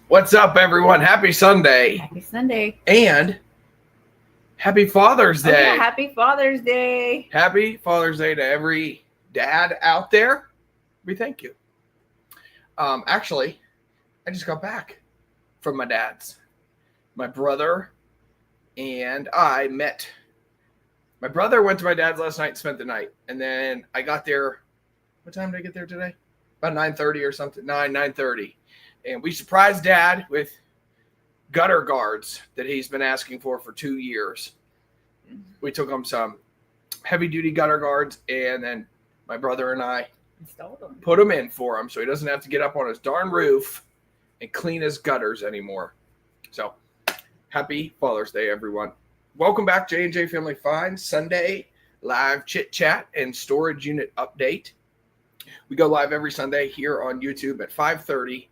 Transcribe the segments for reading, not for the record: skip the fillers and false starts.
What's up, everyone? Happy Sunday. Happy Sunday. And happy Father's Day. Oh, yeah, happy Father's Day. Happy Father's Day to every dad out there. We thank you. Actually, I just got back from my dad's. My brother and I met. My brother went to my dad's last night and spent the night. And then I got there. What time did I get there today? About 9:30 or something. 9:30. And we surprised Dad with gutter guards that he's been asking for 2 years. We took him some heavy-duty gutter guards, and then my brother and I put them in for him so he doesn't have to get up on his darn roof and clean his gutters anymore. So, happy Father's Day, everyone. Welcome back, J&J Family Finds, Sunday live chit-chat and storage unit update. We go live every Sunday here on YouTube at 5:30.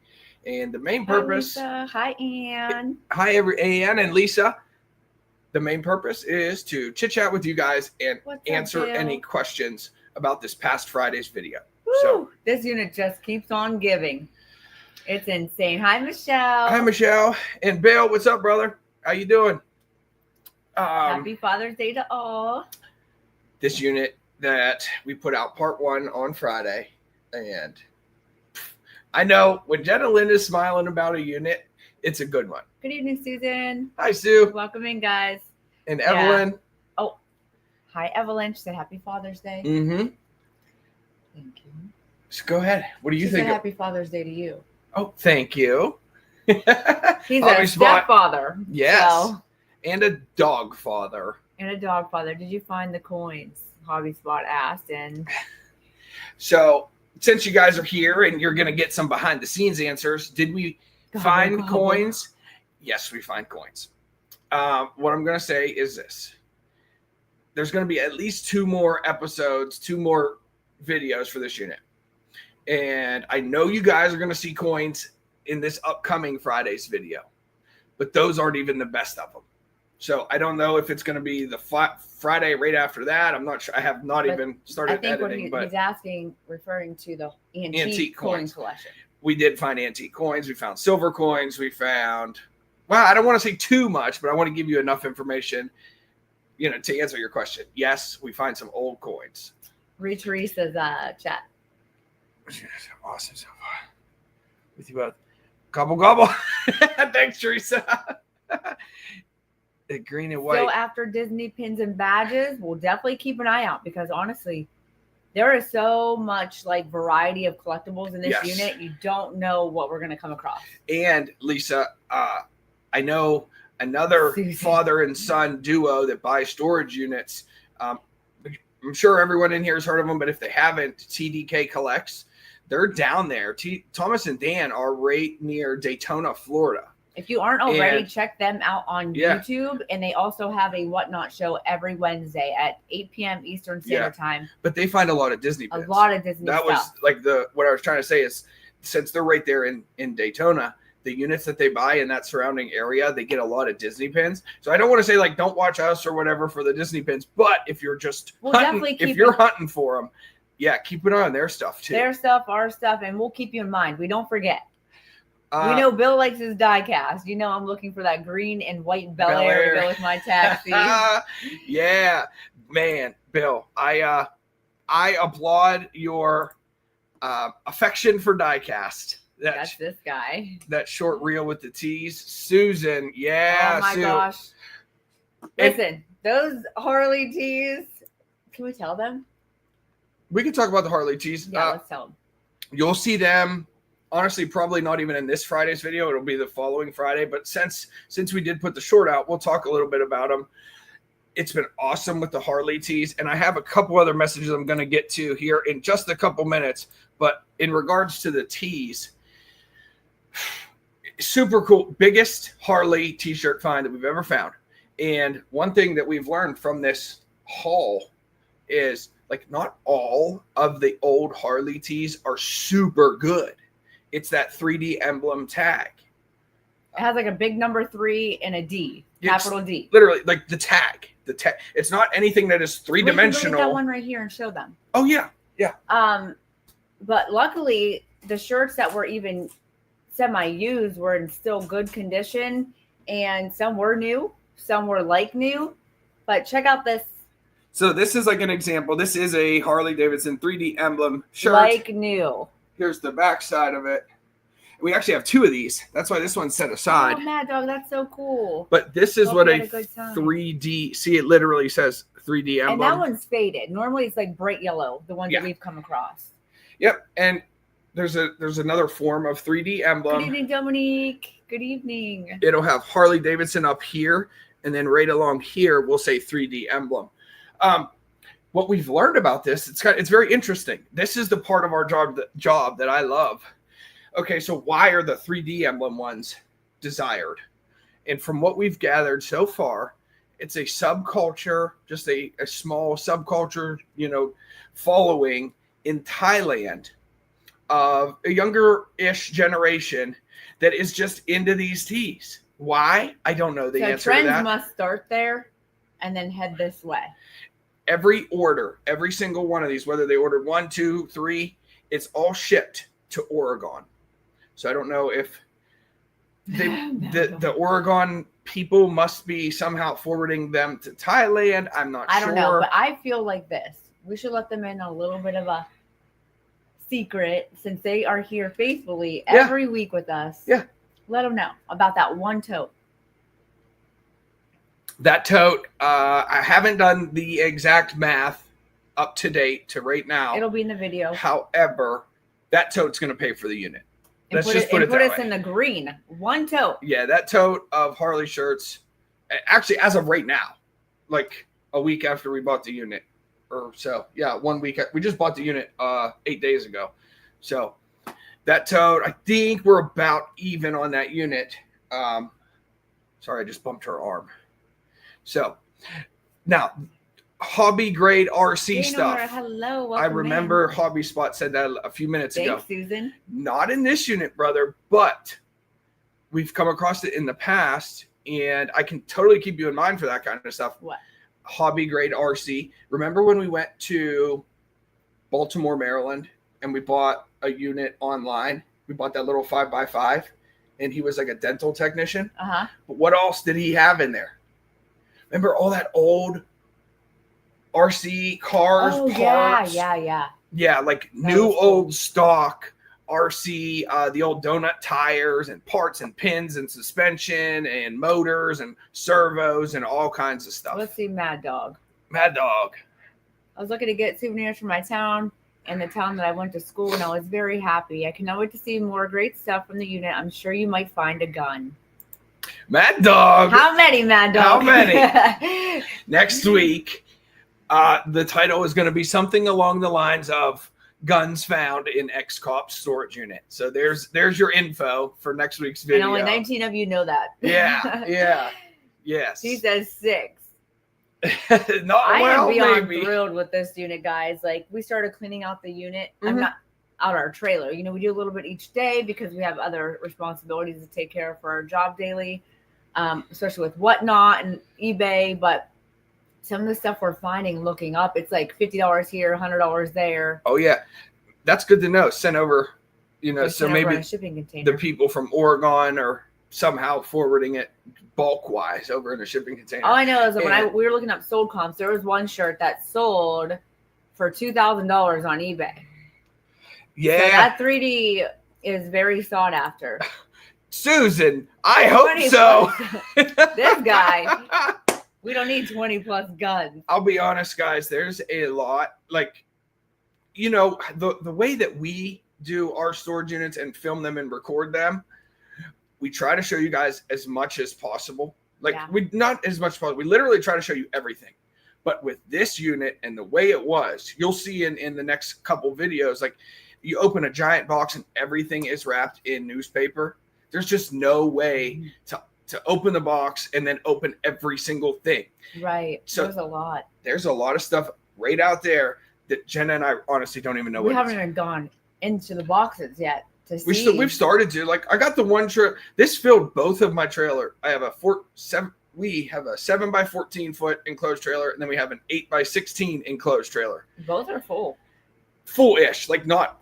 And the main purpose... Hi, Lisa. Hi, Ann. Hi, Ann and Lisa. The main purpose is to chit-chat with you guys and answer any questions about this past Friday's video. Woo! So this unit just keeps on giving. It's insane. Hi, Michelle. Hi, Michelle. And Bill, what's up, brother? How you doing? Happy Father's Day to all. This unit that we put out part 1 on Friday, and I know when Jenna Lynn is smiling about a unit, it's a good one. Good evening, Susan. Hi, Sue. Welcome in, guys. And Evelyn. Yeah. Oh, hi, Evelyn. She said happy Father's Day. Mm-hmm. Thank you. So go ahead. What do you think? Said happy Father's Day to you. Oh, thank you. He's a stepfather. Yes. So. And a dog father. And a dog father. Did you find the coins? Hobby Spot asked. And so, since you guys are here and you're going to get some behind the scenes answers, did we find coins? Yes, we find coins. What I'm going to say is this. There's going to be at least 2 more episodes, 2 more videos for this unit. And I know you guys are going to see coins in this upcoming Friday's video, but those aren't even the best of them. So I don't know if it's going to be the Friday right after that. I'm not sure. I have not even started editing. What he's asking, referring to the antique coin collection. We did find antique coins. We found silver coins. We found, well, I don't want to say too much, but I want to give you enough information, to answer your question. Yes, we find some old coins. Read Teresa's chat. Awesome so far. With you both. Gobble. Thanks, Teresa. The green and white. So after Disney pins and badges, we'll definitely keep an eye out because honestly, there is so much variety of collectibles in this unit. You don't know what we're going to come across. And Lisa, I know another father and son duo that buy storage units. I'm sure everyone in here has heard of them, but if they haven't, TDK Collects. They're down there. Thomas and Dan are right near Daytona, Florida. If you aren't already, check them out on YouTube. And they also have a Whatnot show every Wednesday at 8 p.m. Eastern Standard Time. But they find a lot of Disney pins. A lot of Disney stuff. That was what I was trying to say is since they're right there in Daytona, the units that they buy in that surrounding area, they get a lot of Disney pins. So I don't want to say don't watch us or whatever for the Disney pins. But if you're just hunting for them, keep an eye on their stuff too. Their stuff, our stuff, and we'll keep you in mind. We don't forget. We know Bill likes his die cast. I'm looking for that green and white Bel Air to go with my taxi. Yeah, man, Bill, I applaud your affection for die cast. That's this guy. That short reel with the tees, Susan. Yeah. Oh my gosh. Listen, those Harley Tees. Can we tell them? We can talk about the Harley Tees. Yeah, let's tell them. You'll see them. Honestly, probably not even in this Friday's video. It'll be the following Friday. But since we did put the short out, we'll talk a little bit about them. It's been awesome with the Harley Tees. And I have a couple other messages I'm going to get to here in just a couple minutes. But in regards to the tees, super cool. Biggest Harley t-shirt find that we've ever found. And one thing that we've learned from this haul is not all of the old Harley tees are super good. It's that 3D emblem tag. It has a big number 3 and a D, capital D. Literally, the tag. It's not anything that is 3-dimensional. We can that one right here and show them. Oh yeah. But luckily, the shirts that were even semi-used were in still good condition, and some were new, some were like new. But check out this. So this is like an example. This is a Harley-Davidson 3D Emblem shirt. Like new. Here's the back side of it. We actually have 2 of these. That's why this one's set aside. Oh, Mad Dog, that's so cool. But this is what a 3D. See, it literally says 3D Emblem. And that one's faded. Normally it's like bright yellow, the ones that we've come across. Yep. And there's another form of 3D Emblem. Good evening, Dominique. Good evening. It'll have Harley-Davidson up here, and then right along here we'll say 3D Emblem. What we've learned about this, it's very interesting. This is the part of our job that I love. Okay, so why are the 3D Emblem ones desired? And from what we've gathered so far, it's a subculture, just a small subculture, following in Thailand of a younger-ish generation that is just into these tees. Why? I don't know the answer to that. Trends must start there and then head this way. Every order, every single one of these, whether they ordered 1, 2, 3, it's all shipped to Oregon. So I don't know if the Oregon people must be somehow forwarding them to Thailand. I'm not sure. I don't know, but I feel like this. We should let them in a little bit of a secret since they are here faithfully every week with us. Yeah. Let them know about that one tote. That tote, I haven't done the exact math up to date to right now. It'll be in the video. However, that tote's going to pay for the unit. Let's just put it that way. Put us in the green. One tote. Yeah, that tote of Harley shirts, actually, as of right now, like a week after we bought the unit or so. Yeah, 1 week. We just bought the unit 8 days ago. So that tote, I think we're about even on that unit. Sorry, I just bumped her arm. So now, hobby grade RC stuff. Hello, I remember Hobby Spot said that a few minutes ago. Thanks, Susan. Not in this unit, brother, but we've come across it in the past, and I can totally keep you in mind for that kind of stuff. What? Hobby grade RC. Remember when we went to Baltimore, Maryland, and we bought a unit online? We bought that little 5x5, and he was like a dental technician. Uh-huh. But what else did he have in there? Remember all that old RC cars, parts? Yeah, like new old stock RC, the old donut tires and parts and pins and suspension and motors and servos and all kinds of stuff. Let's see, Mad Dog. Mad Dog. I was looking to get souvenirs from my town and the town that I went to school, and I was very happy. I cannot wait to see more great stuff from the unit. I'm sure you might find a gun. Mad Dog. How many, Mad Dog? How many? Next week, the title is going to be something along the lines of guns found in ex-cop's storage unit. So there's your info for next week's video. And only 19 of you know that. Yeah. Yes. He says 6. I am beyond thrilled with this unit, guys. Like, we started cleaning out the unit. Mm-hmm. I'm not out our trailer. We do a little bit each day because we have other responsibilities to take care of for our job daily, especially with Whatnot and eBay. But some of the stuff we're finding, looking up, it's like $50 here, $100 there. Oh yeah, that's good to know. Send over, so maybe shipping container. The people from Oregon are somehow forwarding it bulk wise over in a shipping container. All I know is that when we were looking up sold comps, there was one shirt that sold for $2,000 on eBay. Yeah, so that 3D is very sought after. Susan, I hope so. This guy, we don't need 20 plus guns. I'll be honest, guys. There's a lot, like, the way that we do our storage units and film them and record them. We try to show you guys as much as possible. We not as much as possible. We literally try to show you everything. But with this unit and the way it was, you'll see in the next couple videos, like, you open a giant box and everything is wrapped in newspaper. There's just no way to open the box and then open every single thing. Right. So there's a lot. There's a lot of stuff right out there that Jenna and I honestly don't even know we haven't even gone into the boxes yet to see. We've started to. Like, I got the one trailer. This filled both of my trailer. I have we have a 7x14 foot enclosed trailer, and then we have an 8x16 enclosed trailer. Both are full. Full-ish, like not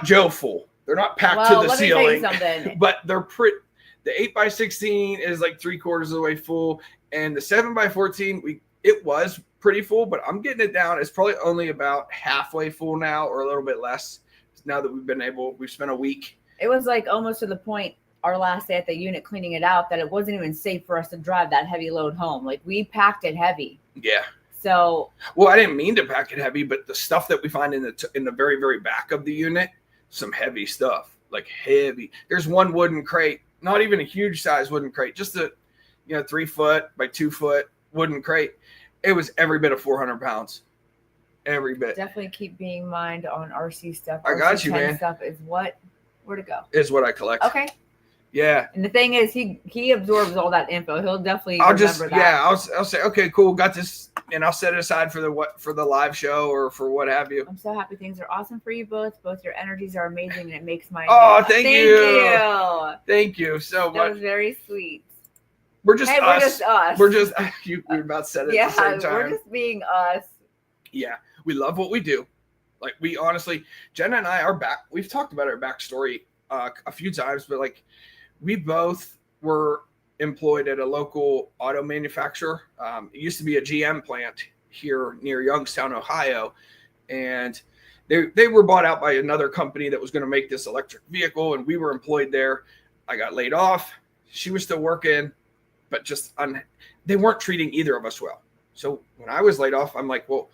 Joe full. They're not packed Well, to the let me tell you ceiling, something. but they're pretty. The 8x16 is like 3/4 of the way full, and the 7x14 it was pretty full, but I'm getting it down. It's probably only about halfway full now, or a little bit less. Now that we've spent a week. It was like almost to the point our last day at the unit cleaning it out that it wasn't even safe for us to drive that heavy load home. Like we packed it heavy. Yeah. So. Well, I didn't mean to pack it heavy, but the stuff that we find in the very, very back of the unit, some heavy stuff, like heavy. There's one wooden crate, not even a huge size wooden crate, just a 3 foot by 2 foot wooden crate. It was every bit of 400 pounds. Every bit. Definitely keep being mind on RC stuff. I got you, man. Stuff is where to go. Is what I collect. Okay. Yeah. And the thing is, he absorbs all that info. He'll definitely remember that. Yeah, I'll say, okay, cool, got this, and I'll set it aside for the live show or for what have you. I'm so happy things are awesome for you both. Both your energies are amazing, and it makes my thank you. Thank you so much. That was very sweet. We're just us. We're just we're about to set it at the same time. We're just being us. Yeah, we love what we do. Like we honestly, Jenna and I are back. We've talked about our backstory a few times, but like we both were employed at a local auto manufacturer. It used to be a GM plant here near Youngstown, Ohio, and they were bought out by another company that was going to make this electric vehicle, and we were employed there. I got laid off. She was still working, but they weren't treating either of us well. So when I was laid off, I'm like, well,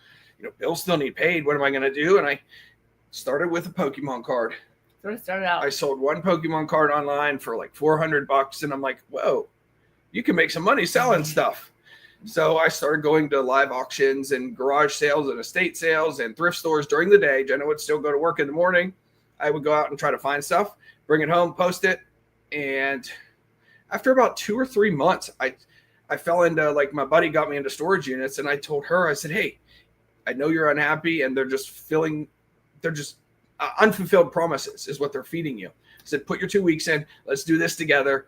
bills still need paid. What am I going to do? And I started with a Pokemon card. Sort of started out. I sold one Pokemon card online for like $400, and I'm like, whoa, you can make some money selling stuff. So I started going to live auctions and garage sales and estate sales and thrift stores during the day. Jenna would still go to work in the morning. I would go out and try to find stuff, bring it home, post it. And after about 2 or 3 months, I fell into, like, my buddy got me into storage units, and I told her, I said, hey, I know you're unhappy, and they're just unfulfilled promises is what they're feeding you. I said, put your 2 weeks in, let's do this together.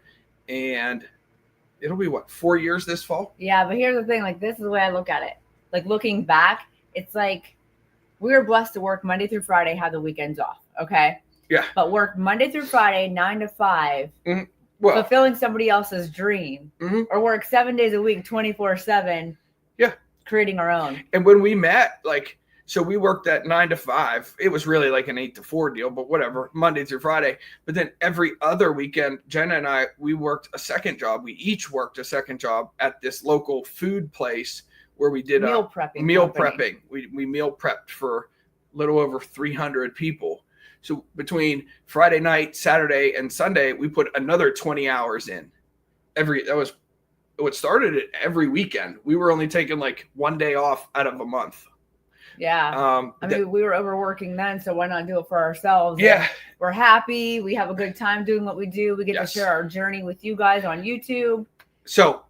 And it'll be 4 years this fall? Yeah, but here's the thing, like, this is the way I look at it. Like, looking back, it's like we were blessed to work Monday through Friday, have the weekends off, okay? Yeah. But work Monday through Friday, 9 to 5, fulfilling somebody else's dream, or work 7 days a week, 24/7. Yeah. Creating our own. And when we met, like, so we worked at 9 to 5. It was really like an 8 to 4 deal, but whatever, Monday through Friday. But then every other weekend, Jenna and I, we worked a second job. We each worked a second job at this local food place where we did meal prepping. We meal prepped for a little over 300 people. So between Friday night, Saturday, and Sunday, we put another 20 hours in. That was what started it every weekend. We were only taking like 1 day off out of a month. Yeah. We were overworking then, so why not do it for ourselves? Yeah. And we're happy. We have a good time doing what we do. We get to share our journey with you guys on YouTube. So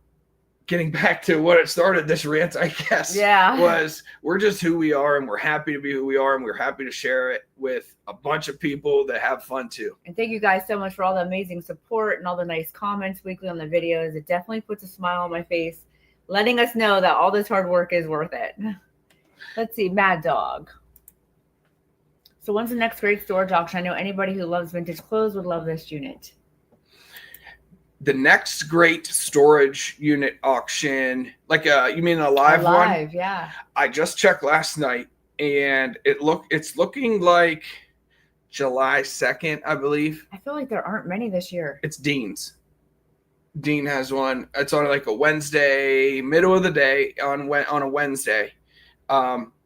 getting back to what it started, this rant, I guess, was we're just who we are, and we're happy to be who we are, and we're happy to share it with a bunch of people that have fun too. And thank you guys so much for all the amazing support and all the nice comments weekly on the videos. It definitely puts a smile on my face, letting us know that all this hard work is worth it. Let's see, Mad Dog. So when's the next great storage auction? I know anybody who loves vintage clothes would love this unit. The next great storage unit auction, like you mean a live one? Live, yeah. I just checked last night, and it's looking like July 2nd, I believe. I feel like there aren't many this year. It's Dean's. Dean has one. It's on like a Wednesday, middle of the day on a Wednesday,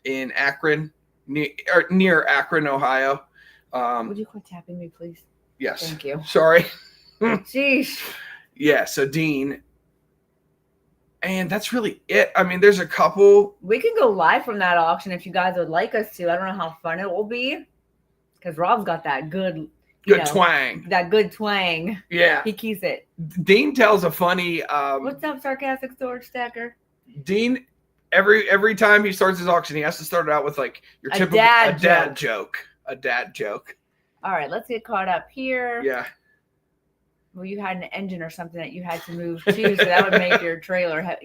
in Akron, near Akron, Ohio. Would you quit tapping me, please? Yes. Thank you. Sorry. Sheesh. Yeah, so Dean. And that's really it. I mean, there's a couple. We can go live from that auction if you guys would like us to. I don't know how fun it will be, because Rob's got that good twang. That good twang. Yeah. He keeps it. Dean tells a funny. What's up, sarcastic storage stacker? Dean, every time he starts his auction, he has to start it out with like your typical dad joke. A dad joke. All right, let's get caught up here. Yeah. Well, you had an engine or something that you had to move to, so that would make your trailer. What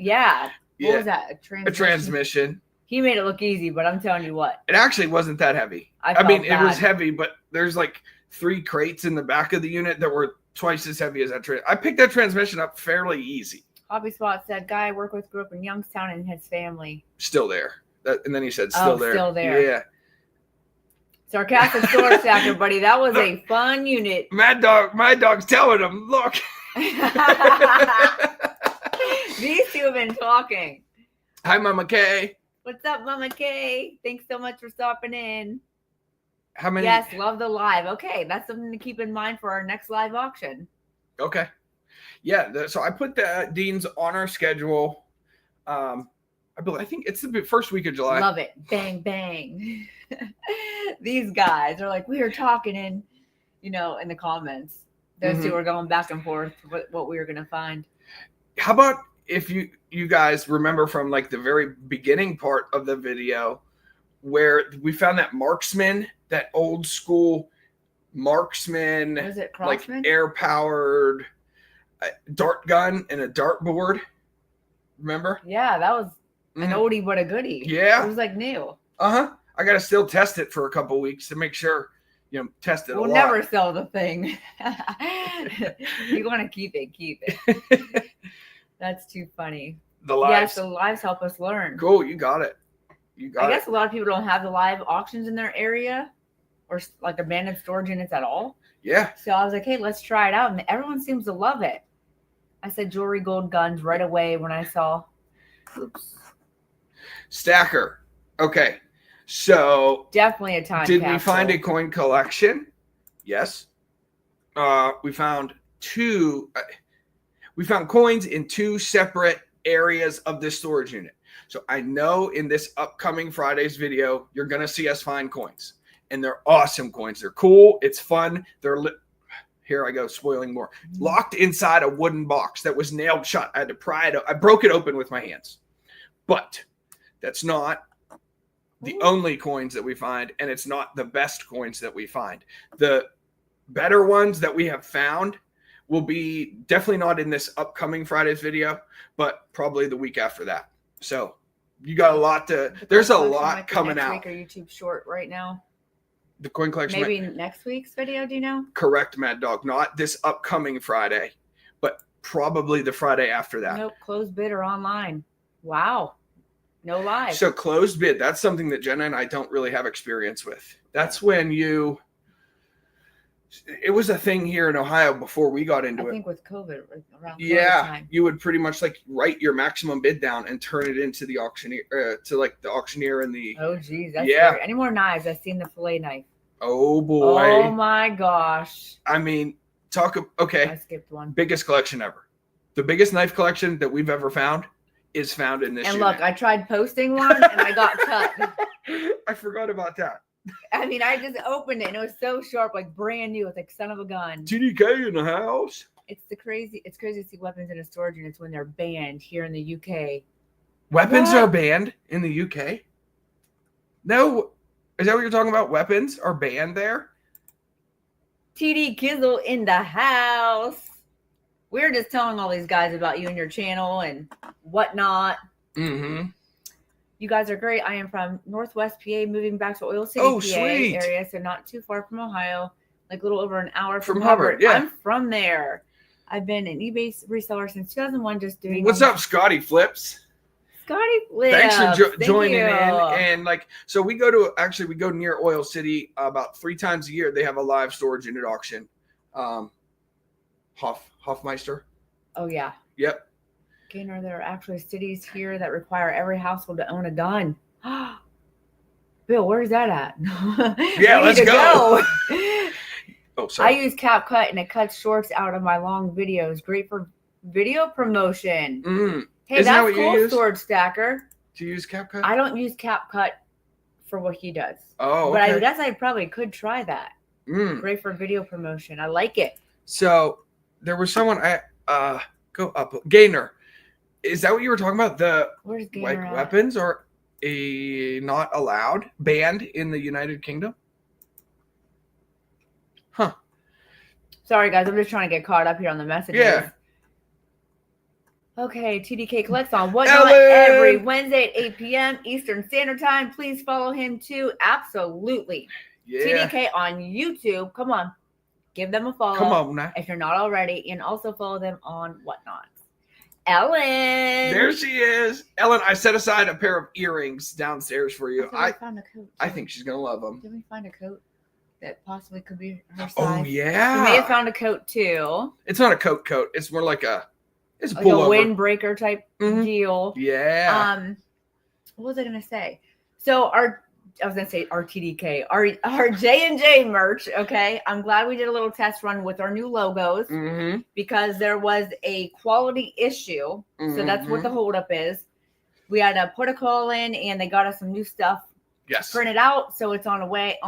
was that? A transmission. He made it look easy, but I'm telling you what. It actually wasn't that heavy. I mean, it was heavy, but there's like 3 crates in the back of the unit that were twice as heavy as that. I picked that transmission up fairly easy. Hobby Spot said, guy I work with grew up in Youngstown and his family. Still there. And then he said, still there. Still there. Yeah. Sarcastic store stacker, buddy. That was a fun unit. My dog's telling him, look. These two have been talking. Hi, Mama Kay. What's up, Mama Kay? Thanks so much for stopping in. How many? Yes, love the live. Okay, that's something to keep in mind for our next live auction. Okay. Yeah, so I put Dean's on our schedule. I think it's the first week of July. Love it. Bang, bang. These guys are like, we were talking in the comments. Those two are going back and forth what we were going to find. How about if you guys remember from like the very beginning part of the video where we found that Marksman, that old school Marksman, was it like Crossman? Air-powered dart gun and a dart board. Remember? Yeah, that was an oldie but a goodie. Yeah. It was like new. Uh-huh. I got to still test it for a couple of weeks to make sure, test it a lot. We'll never sell the thing. You want to keep it. That's too funny. The lives. Yes, the lives help us learn. Cool, you got it. I guess a lot of people don't have the live auctions in their area or like abandoned storage units at all. Yeah. So I was like, hey, let's try it out. And everyone seems to love it. I said jewelry, gold guns right away when I saw. Oops. Stacker. Okay. So definitely a time did capsule. we find a coin collection? Yes. We found coins in 2 separate areas of this storage unit. So I know in this upcoming Friday's video, you're going to see us find coins. And they're awesome coins. They're cool. It's fun. Here I go, spoiling more. Locked inside a wooden box that was nailed shut. I had to pry it. I broke it open with my hands. But that's not the only coins that we find, and it's not the best coins that we find. The better ones that we have found will be definitely not in this upcoming Friday's video, but probably the week after that. So you got a lot there's a lot coming out. Next week or YouTube short right now? The coin collection. Maybe next week's video, do you know? Correct, Mad Dog. Not this upcoming Friday, but probably the Friday after that. Nope, closed bid or online. Wow. No live. So closed bid, that's something that Jenna and I don't really have experience with. That's when it was a thing here in Ohio before we got into it. I think with COVID around time. You would pretty much like write your maximum bid down and turn it into the auctioneer, to like the auctioneer and the. Oh, geez. That's scary. Any more knives? I've seen the fillet knife. Oh, boy. Oh, my gosh. I mean, okay. I skipped one. Biggest collection ever. The biggest knife collection that we've ever found is found in this unit. And look, I tried posting one and I got cut. I forgot about that. I mean, I just opened it and it was so sharp, like brand new. It's like son of a gun. TDK in the house. It's crazy to see weapons in a storage unit when they're banned here in the UK. Weapons are banned in the UK? No. Is that what you're talking about? Weapons are banned there? TD Kizzle in the house. We're just telling all these guys about you and your channel and whatnot. Mm-hmm. You guys are great. I am from Northwest PA, moving back to Oil City, PA sweet. area, so not too far from Ohio, like a little over an hour from Hubbard. Yeah. I'm from there. I've been an eBay reseller since 2001, just doing. What's up, Scotty Flips? Scotty Flips. Thanks for joining you. in. And so we go near Oil City about 3 times a year. They have a live storage unit auction. Hoffmeister. Oh yeah. Yep. Gainer, there are actually cities here that require every household to own a gun. Bill, where's that at? Yeah, let's go. Oh, sorry. I use CapCut and it cuts shorts out of my long videos. Great for video promotion. Hey, Isn't that's that cool, Storage Stacker. Do you use CapCut? I don't use CapCut for what he does. Oh, okay. But I guess I probably could try that. Great for video promotion. I like it. So there was someone go up. Gainer. Is that what you were talking about? Where's Gainer at? Weapons are not allowed, banned in the United Kingdom? Huh. Sorry, guys. I'm just trying to get caught up here on the messages. Yeah. Okay, TDK collects on Whatnot every Wednesday at 8 p.m. Eastern Standard Time. Please follow him too. Absolutely. Yeah. TDK on YouTube. Come on. give them a follow. Come on now. If you're not already, and also follow them on Whatnot. Ellen. There she is. Ellen, I set aside a pair of earrings downstairs for you. I found a coat. I think she's going to love them. Did we find a coat that possibly could be her size? Oh, yeah. We may have found a coat too. It's not a coat. It's more like it's like pullover. A windbreaker type deal. Yeah. What was I going to say? So I was going to say our TDK, our J&J merch. Okay. I'm glad we did a little test run with our new logos because there was a quality issue. So that's what the holdup is. We had to put a call in and they got us some new stuff printed out. So it's on the way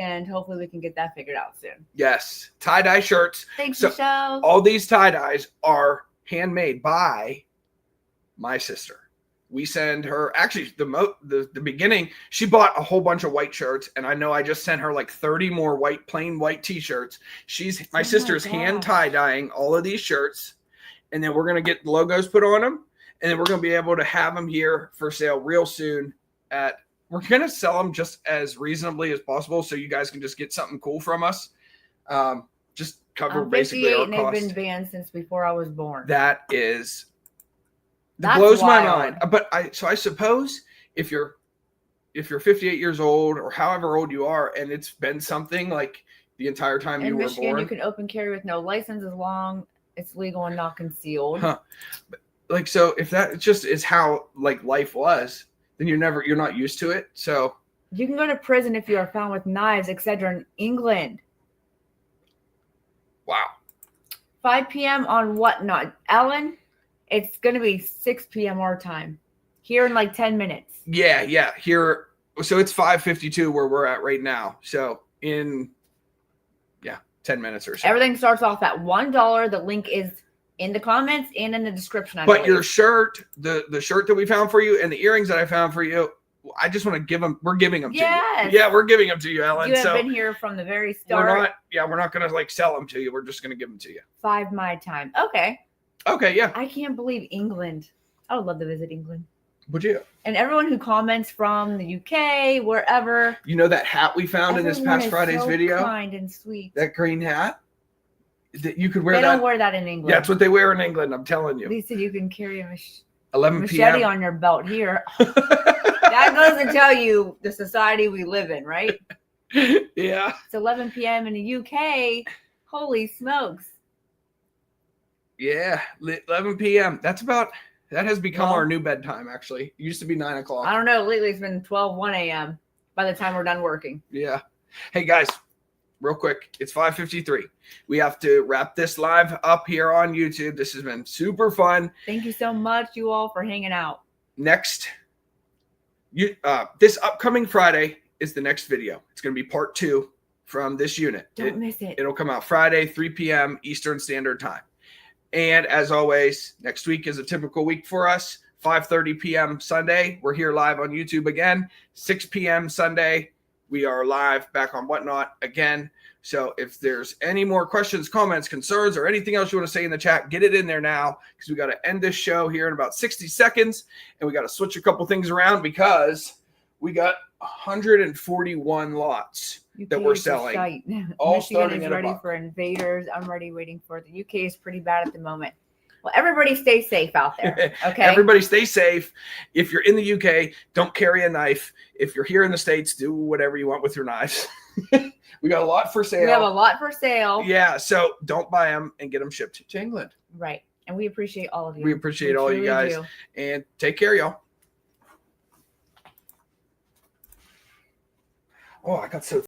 and hopefully we can get that figured out soon. Yes. Tie-dye shirts. Thanks, Michelle. All these tie-dyes are handmade by my sister. We send her actually the beginning. She bought a whole bunch of white shirts, and I know I just sent her like 30 more plain white T-shirts. My sister's hand tie-dyeing all of these shirts, and then we're gonna get the logos put on them, and then we're gonna be able to have them here for sale real soon. We're gonna sell them just as reasonably as possible, so you guys can just get something cool from us. Just cover basically our cost. cost. They've been banned since before I was born. That blows my mind. But I suppose if you're 58 years old or however old you are, and it's been something like the entire time you were Michigan, born, you can open carry with no license as long it's legal and not concealed. Huh. Like, so if that just is how like life was, then you're not used to it. So you can go to prison if you are found with knives, etc. in England. Wow. 5 p.m. on Whatnot. Ellen, it's going to be 6 p.m. our time. Here in like 10 minutes. Yeah. Here. So it's 5:52 where we're at right now. So in 10 minutes or so. Everything starts off at $1. The link is in the comments and in the description. But your shirt, the shirt that we found for you and the earrings that I found for you, I just want to give them. We're giving them to you. Yeah, we're giving them to you, Ellen. You have been here from the very start. We're not going to like sell them to you. We're just going to give them to you. 5 my time. Okay, yeah. I can't believe England. I would love to visit England. Would you? And everyone who comments from the UK, wherever. You know that hat we found in this past Friday's video? Kind and sweet. That green hat? That you could wear They don't wear that in England. Yeah, that's what they wear in England, I'm telling you. Lisa, you can carry a 11 machete p.m. on your belt here. That goes to tell you the society we live in, right? Yeah. It's 11 p.m. in the UK. Holy smokes. Yeah, 11 p.m. That has become our new bedtime, actually. It used to be 9 o'clock. I don't know. Lately, it's been 1 a.m. by the time we're done working. Yeah. Hey, guys, real quick. It's 5:53. We have to wrap this live up here on YouTube. This has been super fun. Thank you so much, you all, for hanging out. This upcoming Friday is the next video. It's going to be part 2 from this unit. Don't miss it. It'll come out Friday, 3 p.m. Eastern Standard Time. And as always, next week is a typical week for us. 5:30 p.m. Sunday, we're here live on YouTube again. 6 p.m. Sunday, we are live back on Whatnot again. So if there's any more questions, comments, concerns, or anything else you want to say in the chat, get it in there now because we got to end this show here in about 60 seconds. And we got to switch a couple things around because we got 141 lots that we're selling. All Michigan is ready for invaders. I'm ready waiting for it. The UK is pretty bad at the moment. Well, everybody stay safe out there. Okay. Everybody stay safe. If you're in the UK, don't carry a knife. If you're here in the States, do whatever you want with your knives. We got a lot for sale. We have a lot for sale. Yeah. So don't buy them and get them shipped to England. Right. And we appreciate all of you. We appreciate all you guys. And take care, y'all. Oh, I got so